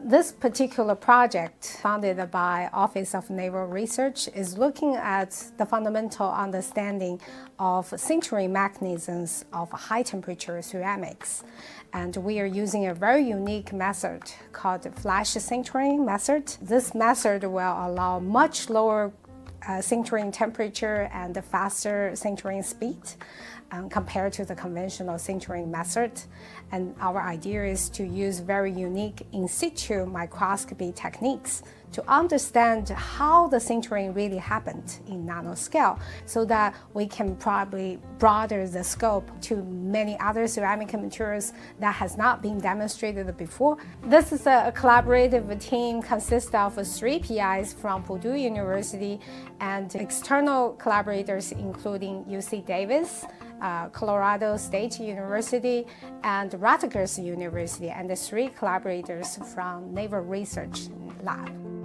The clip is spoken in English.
This particular project, funded by Office of Naval Research, is looking at the fundamental understanding of sintering mechanisms of high-temperature ceramics. And we are using a very unique method called the flash sintering method. This method will allow much lower sintering temperature and faster sintering speed compared to the conventional sintering method. And our idea is to use very unique in situ microscopy techniques to understand how the sintering really happened in nanoscale, so that we can probably broaden the scope to many other ceramic materials that has not been demonstrated before. This is a collaborative team consists of 3 PIs from Purdue University and external collaborators including UC Davis, Colorado State University, and Rutgers University, and the 3 collaborators from Naval Research Lab.